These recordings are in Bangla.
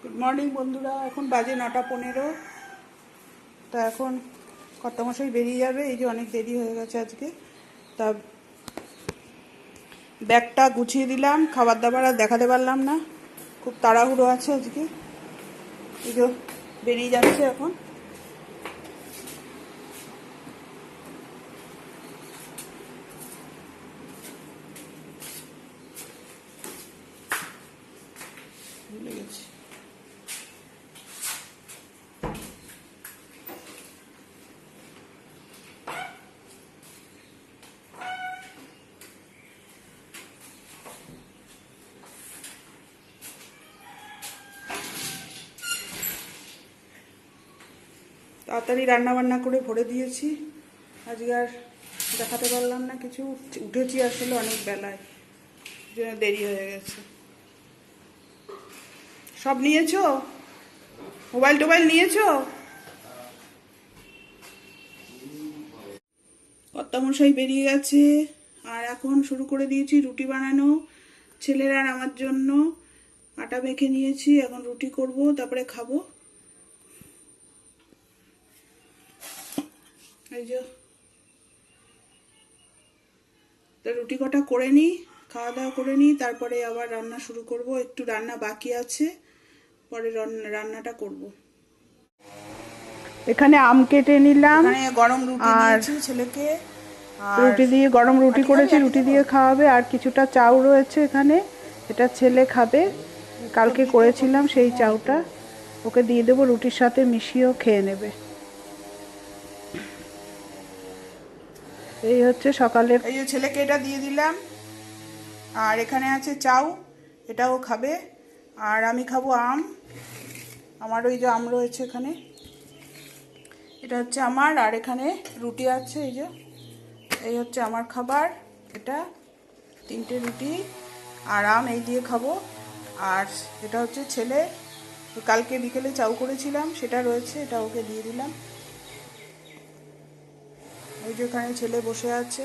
গুড মর্নিং বন্ধুরা, এখন বাজে 9:15। তা এখন কর্তামশাই বেরিয়ে যাবে, এই যে অনেক দেরি হয়ে গেছে আজকে। তা ব্যাগটা গুছিয়ে দিলাম, খাবার দাবার আর দেখাতে পারলাম না, খুব তাড়াহুড়ো আছে আজকে। এই যে বেরিয়ে যাচ্ছে এখন। ভুলে গেছি। তাড়াতাড়ি রান্না বান্না করে ভরে দিয়েছি, আজকে আর দেখাতে পারলাম না কিছু। উঠেছি আসলে অনেক বেলায়, জন্য দেরি হয়ে গেছে। সব নিয়েছো? মোবাইল টোবাইল নিয়েছো? কর্তামশাই বেরিয়ে গেছে, আর এখন শুরু করে দিয়েছি রুটি বানানো ছেলের আর আমার জন্য। আটা মেখে নিয়েছি, এখন রুটি করব, তারপরে খাবো। এই যে তা রুটি কটা করে নিই, খাওয়া দাওয়া করে নিই, তারপরে আবার রান্না শুরু করব। একটু রান্না বাকি আছে, পরে রান্নাটা করব। এখানে আম কেটে নিলাম, এখানে গরম রুটি দিয়েছি ছেলেকে, রুটি দিয়ে গরম রুটি করেছি, রুটি দিয়ে খাওয়াবে। আর কিছুটা চাউ রয়েছে এখানে, এটা ছেলে খাবে, কালকে করেছিলাম সেই চাউটা, ওকে দিয়ে দেবো, রুটির সাথে মিশিয়েও খেয়ে নেবে। এই হচ্ছে সকালের। এই যে ছেলেকে এটা দিয়ে দিলাম, আর এখানে আছে চাউ, এটাও খাবে। আর আমি খাবো আম, আমার ওই যে আম রয়েছে এখানে, এটা হচ্ছে আমার। আর এখানে রুটি আছে, এই যে এই হচ্ছে আমার খাবার। এটা 3টে রুটি আর আম, এই দিয়ে খাবো। আর এটা হচ্ছে ছেলে, কালকে বিকেলে চাউ করেছিলাম সেটা রয়েছে, এটা ওকে দিয়ে দিলাম। ওই যে ওখানে ছেলে বসে আছে।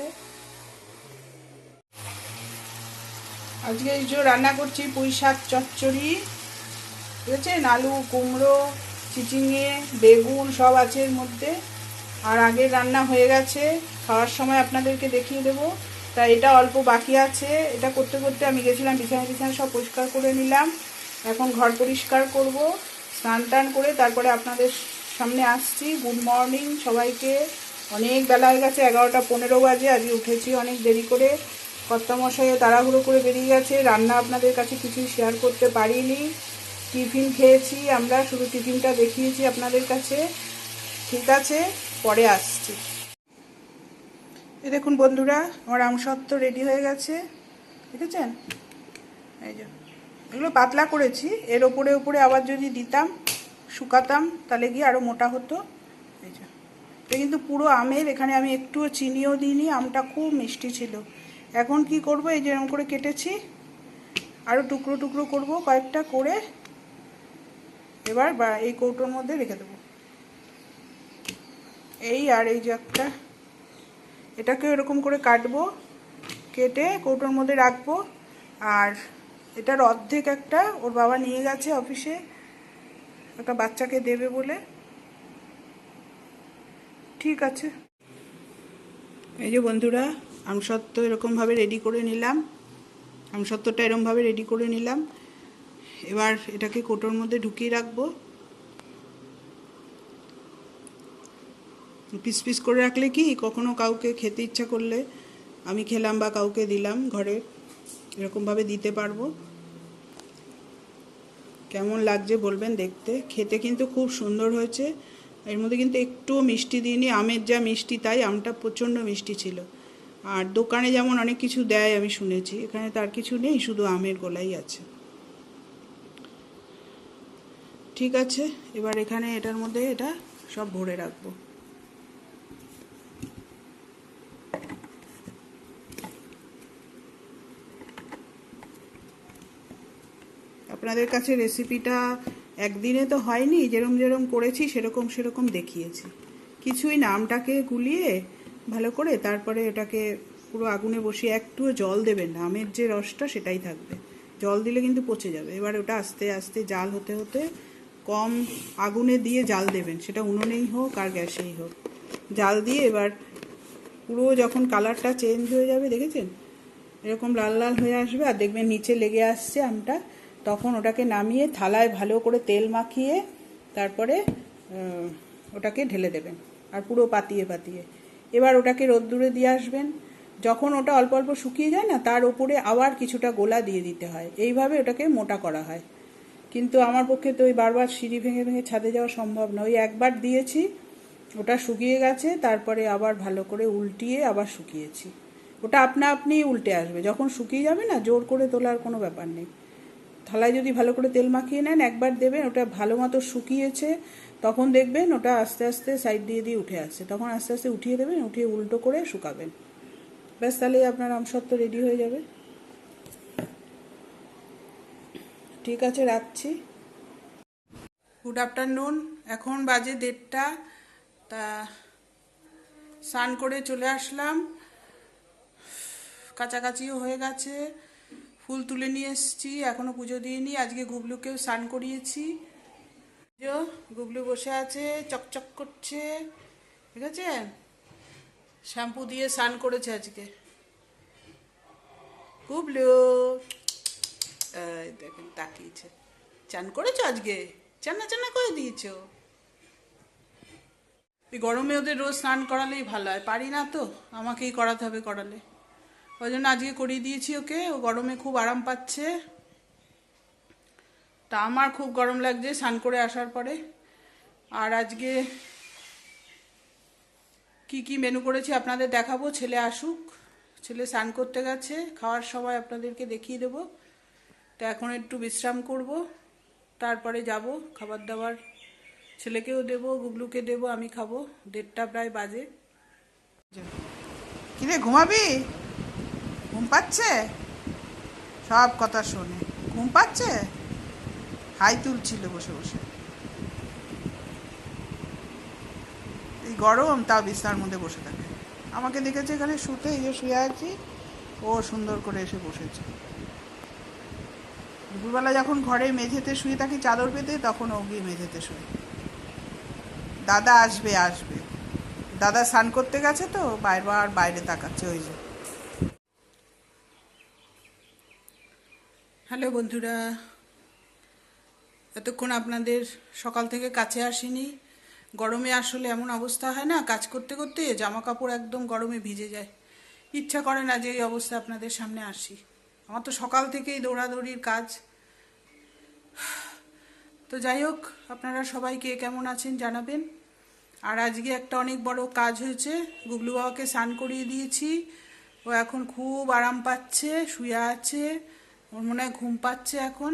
আজকে এই যে রান্না করছি পুঁই শাক চচ্চড়ি, ঠিক আছে, আলু কুমড়ো চিচিঙে বেগুন সব আছে এর মধ্যে। আর আগের রান্না হয়ে গেছে, খাওয়ার সময় আপনাদেরকে দেখিয়ে দেবো। তা এটা অল্প বাকি আছে, এটা করতে করতে আমি গেছিলাম বিছানা সব পরিষ্কার করে নিলাম। এখন ঘর পরিষ্কার করব, স্নান টান করে তারপরে আপনাদের সামনে আসছি। গুড মর্নিং সবাইকে। অনেক বেলা হয়ে গেছে, 11:15 বাজে। আজকে উঠেছি অনেক দেরি করে, কর্তামশাইও তাড়াহুড়ো করে বেরিয়ে গেছে, রান্না আপনাদের কাছে কিছুই শেয়ার করতে পারিনি। টিফিন খেয়েছি আমরা, শুধু টিফিনটা দেখিয়েছি আপনাদের কাছে। ঠিক আছে, পরে আসছি। এই দেখুন বন্ধুরা, আমার আমসত্ব রেডি হয়ে গেছে, দেখেছেন? এই যে এগুলো পাতলা করেছি, এর ওপরে ওপরে আবার যদি দিতাম শুকাতাম তাহলে গিয়ে আরও মোটা হতো। এই যে এটা কিন্তু পুরো আমের, এখানে আমি একটুও চিনিও দিইনি, আমটা খুব মিষ্টি ছিল। এখন কি করব, এই যে এরকম করে কেটেছি, আরও টুকরো টুকরো করব কয়েকটা করে, এবার এই কৌটোর মধ্যে রেখে দেবো। এই আর এই যে একটা, এটাকে এরকম করে কাটবো, কেটে কৌটোর মধ্যে রাখবো। আর এটার অর্ধেক একটা ওর বাবা নিয়ে গেছে অফিসে, একটা বাচ্চাকে দেবে বলে। ঠিক আছে, এই যে বন্ধুরা, আমসত্ত্ব এরকমভাবে রেডি করে নিলাম, আমসত্ত্বটা এরকমভাবে রেডি করে নিলাম। এবার এটাকে কৌটোর মধ্যে ঢুকিয়ে রাখবো। পিস পিস করে রাখলে কি, কখনো কাউকে খেতে ইচ্ছা করলে আমি খেলাম বা কাউকে দিলাম ঘরে, এরকমভাবে দিতে পারবো। কেমন লাগছে বলবেন দেখতে, খেতে কিন্তু খুব সুন্দর হয়েছে। এর মধ্যে কিন্তু একটুও মিষ্টি দিইনি, আমের যা মিষ্টি তাই, আমটা প্রচণ্ড মিষ্টি ছিল। আর দোকানে যেমন অনেক কিছু দেয় আমি শুনেছি, এখানে তার কিছু নেই, শুধু আমের গোলাই আছে। ঠিক আছে, এবার এখানে এটার মধ্যে এটা সব ভরে রাখবো। আপনাদের কাছে রেসিপিটা একদিনে তো হয়নি, যেরকম যেরকম করেছি সেরকম সেরকম দেখিয়েছি, কিছুই না। আমটাকে গুলিয়ে ভালো করে তারপরে ওটাকে পুরো আগুনে বসিয়ে, একটুও জল দেবেন না, আমের যে রসটা সেটাই থাকবে, জল দিলে কিন্তু পচে যাবে। এবার ওটা আস্তে আস্তে জাল হতে হতে কম আগুনে দিয়ে জাল দেবেন, সেটা উনুনেই হোক আর গ্যাসেই হোক। জাল দিয়ে এবার পুরো যখন কালারটা চেঞ্জ হয়ে যাবে, দেখেছেন এরকম লাল লাল হয়ে আসবে আর দেখবেন নিচে লেগে আসছে আমটা, তখন ওটাকে নামিয়ে থালায় ভালো করে তেল মাখিয়ে তারপরে ওটাকে ঢেলে দেবেন আর পুরো পাতিয়ে পাতিয়ে এবার ওটাকে রোদ্দুরে দিয়ে আসবেন। যখন ওটা অল্প অল্প শুকিয়ে যায় না, তার উপরে আবার কিছুটা গোলা দিয়ে দিতে হয়, এইভাবে ওটাকে মোটা করা হয়। কিন্তু আমার পক্ষে তো ওই বারবার সিঁড়ি ভেঙে ভেঙে ছাদে যাওয়া সম্ভব না, ওই একবার দিয়েছি, ওটা শুকিয়ে গেছে, তারপরে আবার ভালো করে উল্টিয়ে আবার শুকিয়েছি। ওটা আপনা আপনি উল্টে আসবে, যখন শুকিয়ে যাবে না জোর করে তোলার কোনো ব্যাপার নেই। থালায় যদি ভালো করে তেল মাখিয়ে নেন, একবার দেবেন, ওটা ভালো মতো শুকিয়েছে, তখন দেখবেন ওটা আস্তে আস্তে সাইড দিয়ে দিয়ে উঠে আসছে, তখন আস্তে আস্তে উঠিয়ে দেবেন, উঠিয়ে উল্টো করে শুকাবেন। ব্যাস, তাহলেই আপনার আমসত্ত্ব রেডি হয়ে যাবে। ঠিক আছে, রাখছি। গুড আফটারনুন, এখন বাজে 1:30। তা স্নান করে চলে আসলাম, কাছাকাছিও হয়ে গেছে, ফুল তুলে নিয়ে এসেছি, এখনো পুজো দিইনি। আজকে গুবলুকেও স্নান করিয়েছি। গুবলু বসে আছে, চকচক করছে, ঠিক আছে, শ্যাম্পু দিয়ে স্নান করেছে আজকে গুবলু। দেখেন তাকিয়েছে। চান করেছো আজকে? চান্না চান্না করে দিয়েছো? এই গরমে ওদের রোজ স্নান করালেই ভালো হয়, পারি না তো, আমাকেই করাতে হবে করালে, ওই জন্য আজকে করিয়ে দিয়েছি ওকে। ও গরমে খুব আরাম পাচ্ছে, তা আমার খুব গরম লাগছে স্নান করে আসার পরে। আর আজকে কি কি মেনু করেছি আপনাদের দেখাবো, ছেলে আসুক, ছেলে স্নান করতে গেছে, খাওয়ার সময় আপনাদেরকে দেখিয়ে দেবো। তো এখন একটু বিশ্রাম করব, তারপরে যাব খাবার দাবার, ছেলেকেও দেবো, গুবলুকে দেবো, আমি খাবো। 1:30 প্রায় বাজে। কিরে ঘুমাবি? ঘুম পাচ্ছে? সব কথা শোনে, ঘুম পাচ্ছে, হাই তুলছিল বসে বসে। এই গরম, তাও বিছানার মধ্যে বসে থাকে। আমাকে দেখেছে এখানে শুতে, এই যে শুয়ে আছি, ও সুন্দর করে এসে বসেছে। দুপুরবেলা যখন ঘরে মেঝেতে শুয়ে থাকি চাদর পেতে, তখন ও গিয়ে মেঝেতে শুয়ে। দাদা আসবে আসবে, দাদা স্নান করতে গেছে তো বারবার বাইরে তাকাচ্ছে, ওই যে। হ্যালো বন্ধুরা, এতক্ষণ আপনাদের সকাল থেকে কাছে আসিনি। গরমে আসলে এমন অবস্থা হয় না, কাজ করতে করতে জামা কাপড় একদম গরমে ভিজে যায়, ইচ্ছা করে না যে এই অবস্থা আপনাদের সামনে আসি। আমার তো সকাল থেকেই দৌড়াদৌড়ির কাজ। তো যাই হোক, আপনারা সবাই কে কেমন আছেন জানাবেন। আর আজকে একটা অনেক বড় কাজ হয়েছে, গুবলু বাবাকে স্নান করিয়ে দিয়েছি, ও এখন খুব আরাম পাচ্ছে, শুয়ে আছে, ওর মনে হয় ঘুম পাচ্ছে এখন।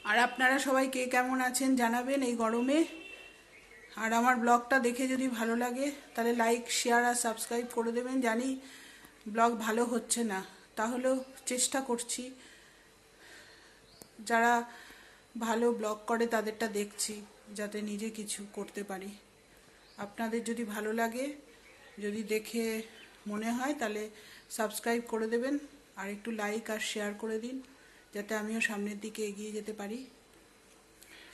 আর আপনারা সবাই কে কেমন আছেন জানাবেন এই গরমে। আর আমার ব্লগটা দেখে যদি ভালো লাগে তাহলে লাইক, শেয়ার আর সাবস্ক্রাইব করে দেবেন। জানি ব্লগ ভালো হচ্ছে না, তাহলেও চেষ্টা করছি, যারা ভালো ব্লগ করে তাদেরটা দেখছি, যাতে নিজে কিছু করতে পারি। আপনাদের যদি ভালো লাগে, যদি দেখে মনে হয়, তাহলে সাবস্ক্রাইব করে দেবেন আর একটু লাইক আর শেয়ার করে দিন, যাতে আমিও সামনের দিকে এগিয়ে যেতে পারি।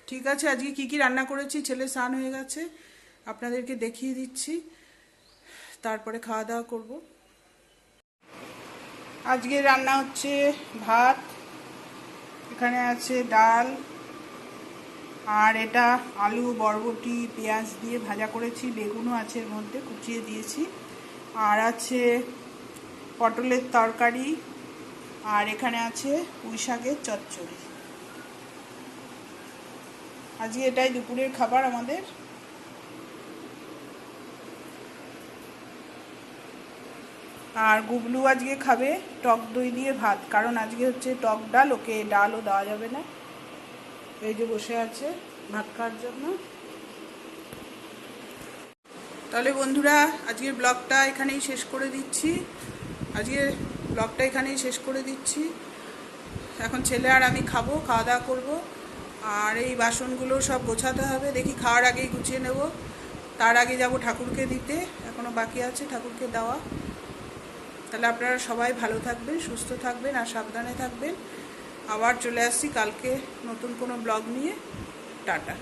ঠিক আছে, আজকে কি কি রান্না করেছি, ছেলে স্নান হয়ে গেছে, আপনাদেরকে দেখিয়ে দিচ্ছি, তারপরে খাওয়া দাওয়া করব। আজকে রান্না হচ্ছে ভাত, এখানে আছে ডাল, আর এটা আলু বরবটি পেঁয়াজ দিয়ে ভাজা করেছি, বেগুনও আছে এর মধ্যে, কুচিয়ে দিয়েছি, আর আছে পটলের তরকারি, আর এখানে আছে পুঁই শাকের চচ্চড়ি। আজকে এটাই দুপুরের খাবার আমাদের। আর গুবলু আজকে খাবে টক দই দিয়ে ভাত, কারণ আজকে হচ্ছে টক ডাল, ওকে ডালও দেওয়া যাবে না। এই যে বসে আছে ভাত খাওয়ার জন্য। তাহলে বন্ধুরা, আজকের ব্লগটা এখানেই শেষ করে দিচ্ছি, এখন ছেলে আর আমি খাবো, খাওয়া দাওয়া করবো। আর এই বাসনগুলো সব গোছাতে হবে, দেখি খাওয়ার আগেই গুছিয়ে নেব। তার আগে যাব ঠাকুরকে দিতে, এখনও বাকি আছে ঠাকুরকে দেওয়া। তাহলে আপনারা সবাই ভালো থাকবেন, সুস্থ থাকবেন আর সাবধানে থাকবেন। আবার চলে আসছি কালকে নতুন কোনো ব্লগ নিয়ে। টাটা।